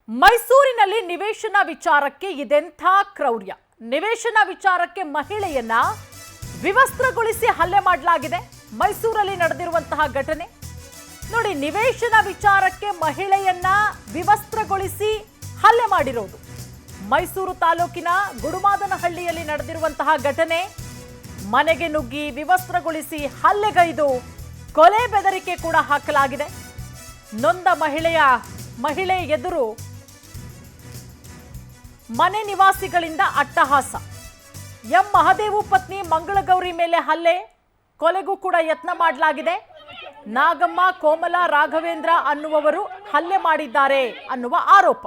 ಮೈಸೂರಿನಲ್ಲಿ ನಿವೇಶನ ವಿಚಾರಕ್ಕೆ ಇದೆಂಥ ಕ್ರೌರ್ಯ. ನಿವೇಶನ ವಿಚಾರಕ್ಕೆ ಮಹಿಳೆಯನ್ನ ವಿವಸ್ತ್ರಗೊಳಿಸಿ ಹಲ್ಲೆ ಮಾಡಲಾಗಿದೆ. ಮೈಸೂರಲ್ಲಿ ನಡೆದಿರುವಂತಹ ಘಟನೆ ನೋಡಿ. ನಿವೇಶನ ವಿಚಾರಕ್ಕೆ ಮಹಿಳೆಯನ್ನ ವಿವಸ್ತ್ರಗೊಳಿಸಿ ಹಲ್ಲೆ ಮಾಡಿರೋದು ಮೈಸೂರು ತಾಲೂಕಿನ ಗುಡುಮಾದನಹಳ್ಳಿಯಲ್ಲಿ ನಡೆದಿರುವಂತಹ ಘಟನೆ. ಮನೆಗೆ ನುಗ್ಗಿ ವಿವಸ್ತ್ರಗೊಳಿಸಿ ಹಲ್ಲೆಗೈದು ಕೊಲೆ ಬೆದರಿಕೆ ಕೂಡ ಹಾಕಲಾಗಿದೆ. ನೊಂದ ಮಹಿಳೆ ಎದುರು ಮನೆ ನಿವಾಸಿಗಳಿಂದ ಅಟ್ಟಹಾಸ. ಎಂ ಮಹದೇವು ಪತ್ನಿ ಮಂಗಳಗೌರಿ ಮೇಲೆ ಹಲ್ಲೆ, ಕೊಲೆಗೂ ಕೂಡ ಯತ್ನ ಮಾಡಲಾಗಿದೆ. ನಾಗಮ್ಮ, ಕೋಮಲ, ರಾಘವೇಂದ್ರ ಅನ್ನುವವರು ಹಲ್ಲೆ ಮಾಡಿದ್ದಾರೆ ಅನ್ನುವ ಆರೋಪ.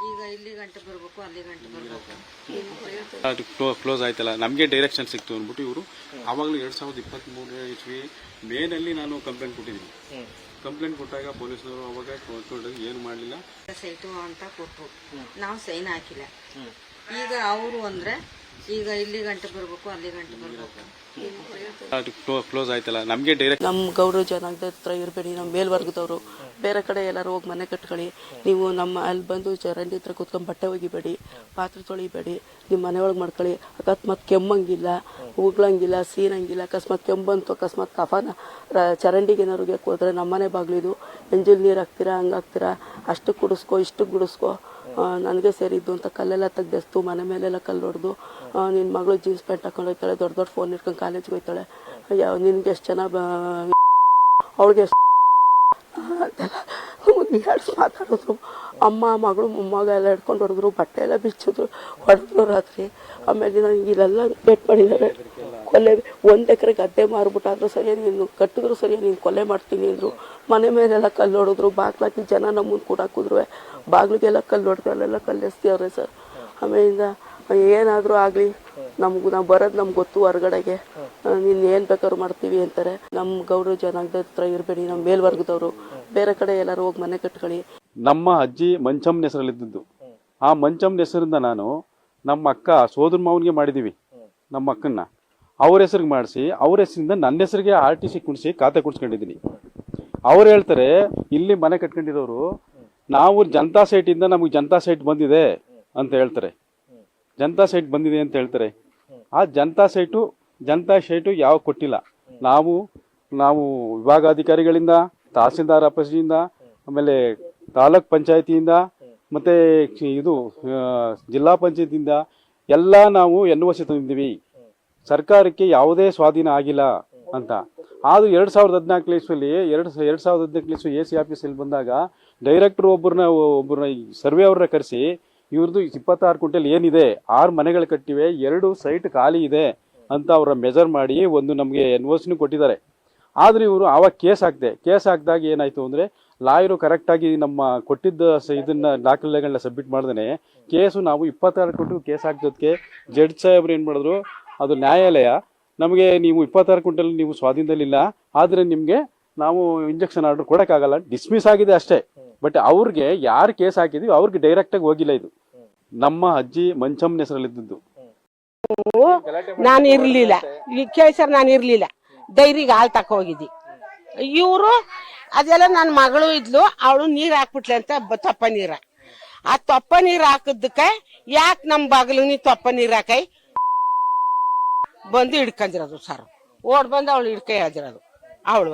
ಈಗ ಇಲ್ಲಿ ಗಂಟೆ ಬರಬೇಕು, ಅಲ್ಲಿ ಗಂಟೆ ಬರಬೇಕು. ಕ್ಲೋಸ್ ಆಯ್ತಲ್ಲ, ನಮಗೆ ಡೈರೆಕ್ಷನ್ ಸಿಕ್ತು ಅಂದ್ಬಿಟ್ಟು ಇವರು ಆವಾಗಲೂ 2023 ಇಸ್ವಿ ಮೇನಲ್ಲಿ ನಾನು ಕಂಪ್ಲೇಂಟ್ ಕೊಟ್ಟಿದ್ದೀನಿ. ಕಂಪ್ಲೇಂಟ್ ಕೊಟ್ಟಾಗ ಪೊಲೀಸ್ನವರು ಅವಾಗ ಏನು ಮಾಡಲಿಲ್ಲ, ಸೈಟು ಅಂತ ಕೊಟ್ಟರು. ನಾವು ಸೈನ್ ಹಾಕಿಲ್ಲ. ಈಗ ಅವರು ಅಂದ್ರೆ ಈಗ ಇಲ್ಲಿ ಗಂಟೆ ಬರಬೇಕು, ಅಲ್ಲಿ ಗಂಟೆ ಬರಬೇಕು. ಕ್ಲೋಸ್ ಆಯ್ತಲ್ಲ, ನಮಗೆ ಡೈರೆಕ್ಟ್ ನಮ್ಮ ಗೌರವ ಜನಾಂಗದ ಹತ್ರ ಇರಬೇಡಿ, ನಮ್ಮ ಮೇಲ್ವರ್ಗದವರು ಬೇರೆ ಕಡೆ ಎಲ್ಲರೂ ಹೋಗಿ ಮನೆ ಕಟ್ಕೊಳ್ಳಿ. ನೀವು ನಮ್ಮ ಅಲ್ಲಿ ಬಂದು ಚರಂಡಿ ಹತ್ರ ಕೂತ್ಕೊಂಡು ಬಟ್ಟೆ ಒಗಿಬೇಡಿ, ಪಾತ್ರೆ ತೊಳಿಬೇಡಿ, ನಿಮ್ಮ ಮನೆ ಒಳಗೆ ಮಾಡ್ಕೊಳ್ಳಿ. ಅಕಸ್ಮಾತ್ ಕೆಮ್ಮಂಗಿಲ್ಲ, ಉಗ್ಳಂಗಿಲ್ಲ, ಸೀನಂಗಿಲ್ಲ, ಅಕಸ್ಮಾತ್ ಕೆಮ್ಮಂತು, ಅಕಸ್ಮಾತ್ ಕಫನ ಚರಂಡಿಗೆ ಏನಾರು ಹೋದ್ರೆ ನಮ್ಮನೆ ಬಾಗಿಲಿದು ಎಂಜಿಲ್ ನೀರು ಹಾಕ್ತೀರಾ, ಹಂಗಾಗ್ತೀರಾ, ಅಷ್ಟು ಕುಡಿಸ್ಕೊ, ಇಷ್ಟು ಗುಡಿಸ್ಕೊ, ನನಗೆ ಸೇರಿದ್ದು ಅಂತ ಕಲ್ಲೆಲ್ಲ ತೆಗ್ದೆಸ್ತು, ಮನೆ ಮೇಲೆಲ್ಲ ಕಲ್ಲು ಹೊಡೆದು, ನಿನ್ನ ಮಗಳು ಜೀನ್ಸ್ ಪ್ಯಾಂಟ್ ಹಾಕೊಂಡು ಹೋಗ್ತಾಳೆ, ದೊಡ್ಡ ದೊಡ್ಡ ಫೋನ್ ಇಟ್ಕೊಂಡು ಕಾಲೇಜ್ಗೆ ಹೋಗ್ತಾಳೆ, ನಿನ್ಗೆ ಎಷ್ಟು ಜನ ಅವಳಿಗೆ ಅಂತೆಲ್ಲ ಹೇಳ್ಸಿ ಮಾತಾಡಿದ್ರು. ಅಮ್ಮ, ಮಗಳು, ಮೊಮ್ಮಗ ಎಲ್ಲ ಹಿಡ್ಕೊಂಡು ಹೊಡೆದ್ರು, ಬಟ್ಟೆ ಎಲ್ಲ ಬಿಚ್ಚಿದ್ರು, ಹೊಡೆದ್ರು ರಾತ್ರಿ. ಆಮೇಲೆ ನನಗೆ ಇಲ್ಲೆಲ್ಲ ಬೆಟ್ ಮಾಡಿದ್ದಾರೆ. ಕೊಲೆ 1 ಎಕರೆ ಗದ್ದೆ ಮಾರ್ಬಿಟ್ಟಾದ್ರು ಸರಿಯಾ, ನೀನು ಕಟ್ಟಿದ್ರು ಸರಿಯಾ, ನೀನು ಕೊಲೆ ಮಾಡ್ತೀನಿ ಅಂದರು. ಮನೆ ಮೇಲೆಲ್ಲ ಕಲ್ಲು ಹೊಡೆದ್ರು, ಬಾಗ್ಲಾಕಿ ಜನ ನಮ್ಮನ್ನು ಕೂಡ ಹಾಕಿದ್ರು, ಬಾಗಿಲಿಗೆಲ್ಲ ಕಲ್ಲು ಹೊಡೆದು ಅಲ್ಲೆಲ್ಲ ಕಲ್ಲೆಸ್ತೀವ್ರೆ ಸರ್. ಆಮೇಲಿಂದ ಏನಾದರೂ ಆಗಲಿ ನಮಗೂ, ನಾವು ಬರೋದು ನಮ್ಗೆ ಗೊತ್ತು, ಹೊರಗಡೆಗೆ ನೀನು ಏನು ಬೇಕಾದ್ರೂ ಮಾಡ್ತೀವಿ ಅಂತಾರೆ. ನಮ್ಮ ಗೌರವ ಜನಾಂಗದ ಹತ್ರ ಇರಬೇಡಿ, ನಮ್ಮ ಮೇಲ್ವರ್ಗದವರು ಬೇರೆ ಕಡೆ ಎಲ್ಲರೂ ಹೋಗಿ ಮನೆ ಕಟ್ಕೊಳ್ಳಿ. ನಮ್ಮ ಅಜ್ಜಿ ಮಂಚಮ್ಮನ ಹೆಸರಲ್ಲಿದ್ದು, ಆ ಮಂಚಮ್ಮನ ಹೆಸರಿಂದ ನಾನು ನಮ್ಮ ಅಕ್ಕ ಸೋದರ ಮಾವನಿಗೆ ಮಾಡಿದ್ದೀವಿ. ನಮ್ಮ ಅಕ್ಕನ್ನ ಅವ್ರ ಹೆಸರಿಗೆ ಮಾಡಿಸಿ, ಅವ್ರ ಹೆಸರಿಂದ ನನ್ನ ಹೆಸರಿಗೆ RTC ಕುಣಿಸಿ ಖಾತೆ ಕುಡಿಸ್ಕೊಂಡಿದ್ದೀನಿ. ಅವ್ರು ಹೇಳ್ತಾರೆ, ಇಲ್ಲಿ ಮನೆ ಕಟ್ಕೊಂಡಿರೋರು ನಾವು ಜನತಾ ಸೈಟಿಂದ ನಮಗೆ ಜನತಾ ಸೈಟ್ ಬಂದಿದೆ ಅಂತ ಹೇಳ್ತಾರೆ. ಜನತಾ ಸೈಟ್ ಬಂದಿದೆ ಅಂತ ಹೇಳ್ತಾರೆ. ಆ ಜನತಾ ಸೈಟು ಯಾವ ಕೊಟ್ಟಿಲ್ಲ. ನಾವು ವಿಭಾಗಾಧಿಕಾರಿಗಳಿಂದ, ತಹಸೀಲ್ದಾರ್ ಆಫೀಸಿಂದ, ಆಮೇಲೆ ತಾಲೂಕ್ ಪಂಚಾಯತಿಯಿಂದ, ಮತ್ತು ಇದು ಜಿಲ್ಲಾ ಪಂಚಾಯತಿಯಿಂದ ಎಲ್ಲ ನಾವು NOC ತಂದಿದ್ದೀವಿ. ಸರ್ಕಾರಕ್ಕೆ ಯಾವುದೇ ಸ್ವಾಧೀನ ಆಗಿಲ್ಲ ಅಂತ. ಅದು 2014 ಇಸ್ವಿಯಲ್ಲಿ 2014 ಇಸ್ವಿ AC ಆಫೀಸಲ್ಲಿ ಬಂದಾಗ ಡೈರೆಕ್ಟರ್ ಒಬ್ಬರನ್ನ ಸರ್ವೆ ಅವ್ರನ್ನ ಕರೆಸಿ, ಇವ್ರದ್ದು 26 ಕ್ವಿಂಟಲ್ ಏನಿದೆ, 6 ಮನೆಗಳು ಕಟ್ಟಿವೆ, 2 ಸೈಟ್ ಖಾಲಿ ಇದೆ ಅಂತ ಅವರ ಮೆಜರ್ ಮಾಡಿ ಒಂದು ನಮಗೆ NOCನೂ ಕೊಟ್ಟಿದ್ದಾರೆ. ಆದ್ರೆ ಇವರು ಆವಾಗ ಕೇಸ್ ಹಾಕಿದಾಗ ಏನಾಯ್ತು ಅಂದರೆ, ಲಾಯರು ಕರೆಕ್ಟಾಗಿ ನಮ್ಮ ಕೊಟ್ಟಿದ್ದ ಇದನ್ನ ದಾಖಲೆಗಳನ್ನ ಸಬ್ಮಿಟ್ ಮಾಡ್ದೇ ಕೇಸು ನಾವು 26 ಕ್ವಿಂಟಲ್ ಕೇಸ್ ಹಾಕಿದ್ದಕ್ಕೆ ಜಡ್ಜ್ ಸಾಹೇಬ್ರು ಏನು ಮಾಡಿದ್ರು, ಅದು ನ್ಯಾಯಾಲಯ ನಮಗೆ ನೀವು 26 ಕ್ವಿಂಟಲ್ ನೀವು ಸ್ವಾಧೀನದಲ್ಲಿಲ್ಲ, ಆದರೆ ನಿಮಗೆ ನಾವು ಇಂಜೆಕ್ಷನ್ ಆರ್ಡರ್ ಕೊಡೋಕ್ಕಾಗಲ್ಲ, ಡಿಸ್ಮಿಸ್ ಆಗಿದೆ ಅಷ್ಟೇ. ಬಟ್ ಅವ್ರಿಗೆ ಯಾರು ಕೇಸ್ ಹಾಕಿದ್ವಿ ಅವ್ರಿಗೆ ಡೈರೆಕ್ಟಾಗಿ ಹೋಗಿಲ್ಲ. ಇದು ನಮ್ಮ ಅಜ್ಜಿ ಮಂಚಮ್ಮನ ಹೆಸರಲ್ಲಿದ್ದು. ನಾನು ಇರ್ಲಿಲ್ಲ, ಈ ಕೇಸರ್ ನಾನು ಇರ್ಲಿಲ್ಲ, ಡೈರಿಗೆ ಹಾಲು ತಕ ಹೋಗಿದ್ದಿ. ಇವರು ಅದೆಲ್ಲ ನನ್ನ ಮಗಳು ಇದ್ಲು, ಅವಳು ನೀರ್ ಹಾಕ್ಬಿಟ್ಲೆ ಅಂತ ತೊಪ್ಪ ನೀರ. ಆ ತೊಪ್ಪ ನೀರ್ ಹಾಕಿದ್ದಕ್ಕೆ ಯಾಕೆ ನಮ್ ಬಾಗಿಲು ನೀ ತೊಪ್ಪ ನೀರ್ ಹಾಕೈ ಬಂದು ಹಿಡ್ಕೊಂಡಿರೋದು ಸರ್. ಓಡ್ ಬಂದು ಅವಳು ಹಿಡ್ಕೊಂಡಿರೋದು ಅವಳು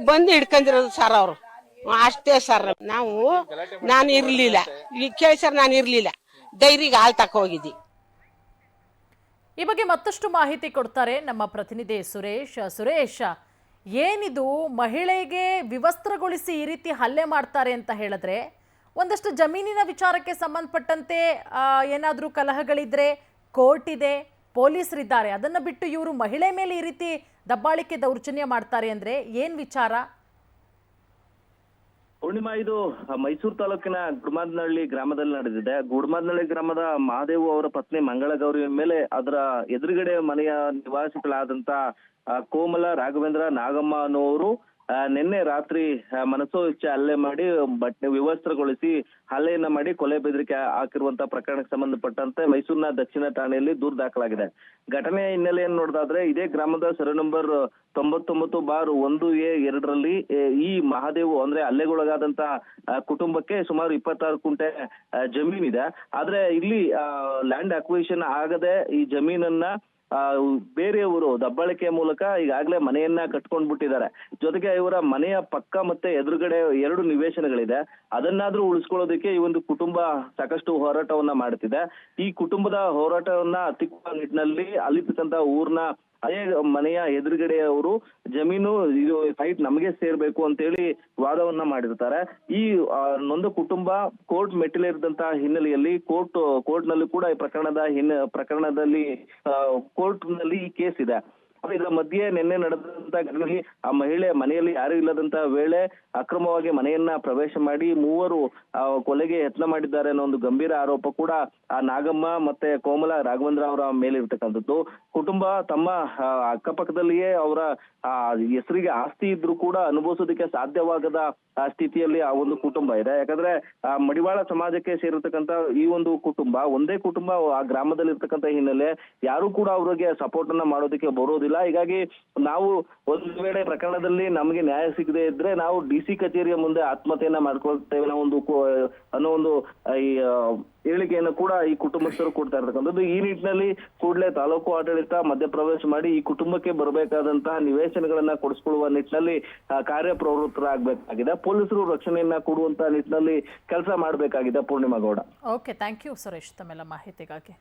ಬಂದು ಹಿಡ್ಕೊಂಡಿರೋದು ಸರ್ ಅವರು. ಅಷ್ಟೇ ಸರ್. ನಾನು ಇರ್ಲಿಲ್ಲ, ಕೇಳಿ ಸರ್, ನಾನು ಇರ್ಲಿಲ್ಲ, ಡೈರಿಗೆ ಹಾಲು ತಕ ಹೋಗಿದ್ದಿ. ಈ ಬಗ್ಗೆ ಮತ್ತಷ್ಟು ಮಾಹಿತಿ ಕೊಡ್ತಾರೆ ನಮ್ಮ ಪ್ರತಿನಿಧಿ ಸುರೇಶ್, ಏನಿದು ಮಹಿಳೆಗೆ ವಿವಸ್ತ್ರಗೊಳಿಸಿ ಈ ರೀತಿ ಹಲ್ಲೆ ಮಾಡ್ತಾರೆ ಅಂತ ಹೇಳಿದ್ರೆ, ಒಂದಷ್ಟು ಜಮೀನಿನ ವಿಚಾರಕ್ಕೆ ಸಂಬಂಧಪಟ್ಟಂತೆ ಏನಾದರೂ ಕಲಹಗಳಿದ್ರೆ ಕೋರ್ಟ್ ಇದೆ, ಪೊಲೀಸರಿದ್ದಾರೆ, ಅದನ್ನ ಬಿಟ್ಟು ಇವರು ಮಹಿಳೆ ಮೇಲೆ ಈ ರೀತಿ ದಬ್ಬಾಳಿಕೆ ದೌರ್ಜನ್ಯ ಮಾಡ್ತಾರೆ ಅಂದ್ರೆ ಏನ್ ವಿಚಾರ? ಪೂರ್ಣಿಮಾ, ಇದು ಮೈಸೂರು ತಾಲೂಕಿನ ಗುಡ್ಮಾದನಹಳ್ಳಿ ಗ್ರಾಮದಲ್ಲಿ ನಡೆದಿದೆ. ಗುಡ್ಮಾದನಹಳ್ಳಿ ಗ್ರಾಮದ ಮಹಾದೇವು ಅವರ ಪತ್ನಿ ಮಂಗಳಗೌರಿ ಮೇಲೆ ಅದರ ಎದುರುಗಡೆ ಮನೆಯ ನಿವಾಸಿಗಳಾದಂತ ಕೋಮಲ, ರಾಘವೇಂದ್ರ, ನಾಗಮ್ಮ ಅನ್ನುವರು ನಿನ್ನೆ ರಾತ್ರಿ ಮನಸೋಇಚ್ಛೆ ಹಲ್ಲೆ ಮಾಡಿ ವಿವಸ್ತ್ರಗೊಳಿಸಿ ಹಲ್ಲೆಯನ್ನ ಮಾಡಿ ಕೊಲೆ ಬೆದರಿಕೆ ಹಾಕಿರುವಂತಹ ಪ್ರಕರಣಕ್ಕೆ ಸಂಬಂಧಪಟ್ಟಂತೆ ಮೈಸೂರಿನ ದಕ್ಷಿಣ ಠಾಣೆಯಲ್ಲಿ ದೂರು ದಾಖಲಾಗಿದೆ. ಘಟನೆಯ ಹಿನ್ನೆಲೆಯನ್ನು ನೋಡೋದಾದ್ರೆ, ಇದೇ ಗ್ರಾಮದ ಸರಿ ನಂಬರ್ 99/1A2ರಲ್ಲಿ ಈ ಮಹಾದೇವು ಅಂದ್ರೆ ಹಲ್ಲೆಗೊಳಗಾದಂತ ಕುಟುಂಬಕ್ಕೆ ಸುಮಾರು 26 ಕುಂಟೆ ಜಮೀನಿದೆ. ಆದ್ರೆ ಇಲ್ಲಿ ಲ್ಯಾಂಡ್ ಅಕ್ವಿಷನ್ ಆಗದೆ ಈ ಜಮೀನನ್ನ ಬೇರೆಯವರು ದಬ್ಬಾಳಿಕೆಯ ಮೂಲಕ ಈಗಾಗಲೇ ಮನೆಯನ್ನ ಕಟ್ಕೊಂಡ್ಬಿಟ್ಟಿದ್ದಾರೆ. ಜೊತೆಗೆ ಇವರ ಮನೆಯ ಪಕ್ಕ ಮತ್ತೆ ಎದುರುಗಡೆ 2 ನಿವೇಶನಗಳಿದೆ. ಅದನ್ನಾದ್ರೂ ಉಳಿಸ್ಕೊಳ್ಳೋದಕ್ಕೆ ಈ ಒಂದು ಕುಟುಂಬ ಸಾಕಷ್ಟು ಹೋರಾಟವನ್ನ ಮಾಡುತ್ತಿದೆ. ಈ ಕುಟುಂಬದ ಹೋರಾಟವನ್ನ ಹತ್ತಿಕ್ಕುವ ನಿಟ್ಟಿನಲ್ಲಿ ಅಲ್ಲಿರ್ತಕ್ಕಂಥ ಊರ್ನ ಅದೇ ಮನೆಯ ಎದುರುಗಡೆಯವರು ಜಮೀನು ಇದು ಸೈಟ್ ನಮಗೆ ಸೇರ್ಬೇಕು ಅಂತ ಹೇಳಿ ವಾದವನ್ನ ಮಾಡಿರ್ತಾರೆ. ಈ ನೊಂದು ಕುಟುಂಬ ಕೋರ್ಟ್ ಮೆಟ್ಟಿಲೇರಿದಂತಹ ಹಿನ್ನೆಲೆಯಲ್ಲಿ ಕೋರ್ಟ್ ನಲ್ಲಿ ಕೂಡ ಈ ಪ್ರಕರಣದಲ್ಲಿ ಕೋರ್ಟ್ ನಲ್ಲಿ ಈ ಕೇಸ್ ಇದೆ. ಇದರ ಮಧ್ಯೆ ನಿನ್ನೆ ನಡೆದಂತ ಘಟನೆಯಲ್ಲಿ ಆ ಮಹಿಳೆ ಮನೆಯಲ್ಲಿ ಯಾರು ಇಲ್ಲದಂತಹ ವೇಳೆ ಅಕ್ರಮವಾಗಿ ಮನೆಯನ್ನ ಪ್ರವೇಶ ಮಾಡಿ 3 ಕೊಲೆಗೆ ಯತ್ನ ಮಾಡಿದ್ದಾರೆ ಅನ್ನೋ ಒಂದು ಗಂಭೀರ ಆರೋಪ ಕೂಡ ಆ ನಾಗಮ್ಮ ಮತ್ತೆ ಕೋಮಲ, ರಾಘವೇಂದ್ರ ಅವರ ಮೇಲಿರ್ತಕ್ಕಂಥದ್ದು. ಕುಟುಂಬ ತಮ್ಮ ಅಕ್ಕಪಕ್ಕದಲ್ಲಿಯೇ ಅವರ ಹೆಸರಿಗೆ ಆಸ್ತಿ ಇದ್ರೂ ಕೂಡ ಅನುಭವಿಸೋದಕ್ಕೆ ಸಾಧ್ಯವಾಗದ ಸ್ಥಿತಿಯಲ್ಲಿ ಆ ಒಂದು ಕುಟುಂಬ ಇದೆ. ಯಾಕಂದ್ರೆ ಮಡಿವಾಳ ಸಮಾಜಕ್ಕೆ ಸೇರಿರ್ತಕ್ಕಂಥ ಈ ಒಂದು ಕುಟುಂಬ ಒಂದೇ ಕುಟುಂಬ ಆ ಗ್ರಾಮದಲ್ಲಿ ಇರ್ತಕ್ಕಂಥ ಹಿನ್ನೆಲೆ ಯಾರು ಕೂಡ ಅವ್ರಿಗೆ ಸಪೋರ್ಟ್ ಅನ್ನ ಮಾಡೋದಕ್ಕೆ ಬರೋದಿಲ್ಲ. ಹೀಗಾಗಿ ನಾವು ಒಂದು ವೇಳೆ ಪ್ರಕರಣದಲ್ಲಿ ನಮಗೆ ನ್ಯಾಯ ಸಿಗದೆ ಇದ್ರೆ ನಾವು DC ಕಚೇರಿಯ ಮುಂದೆ ಆತ್ಮಹತ್ಯೆಯನ್ನ ಮಾಡ್ಕೊಳ್ತೇವೆ ಅನ್ನೋ ಒಂದು ಈ ಹೇಳಿಕೆಯನ್ನು ಕೂಡ ಈ ಕುಟುಂಬಸ್ಥರು ಕೊಡ್ತಾ ಇರ್ತಕ್ಕಂಥದ್ದು. ಈ ನಿಟ್ಟಿನಲ್ಲಿ ಕೂಡಲೇ ತಾಲೂಕು ಆಡಳಿತ ಮಧ್ಯಪ್ರವೇಶ ಮಾಡಿ ಈ ಕುಟುಂಬಕ್ಕೆ ಬರಬೇಕಾದಂತಹ ನಿವೇಶನಗಳನ್ನ ಕೊಡಿಸ್ಕೊಳ್ಳುವ ನಿಟ್ಟಿನಲ್ಲಿ ಕಾರ್ಯಪ್ರವೃತ್ತರಾಗಬೇಕಾಗಿದೆ. ಪೊಲೀಸರು ರಕ್ಷಣೆಯನ್ನ ಕೊಡುವಂತ ನಿಟ್ಟಿನಲ್ಲಿ ಕೆಲಸ ಮಾಡಬೇಕಾಗಿದೆ. Purnima Gowda. Okay, thank you Suresh ತಮ್ಮೆಲ್ಲ ಮಾಹಿತಿಗಾಗಿ.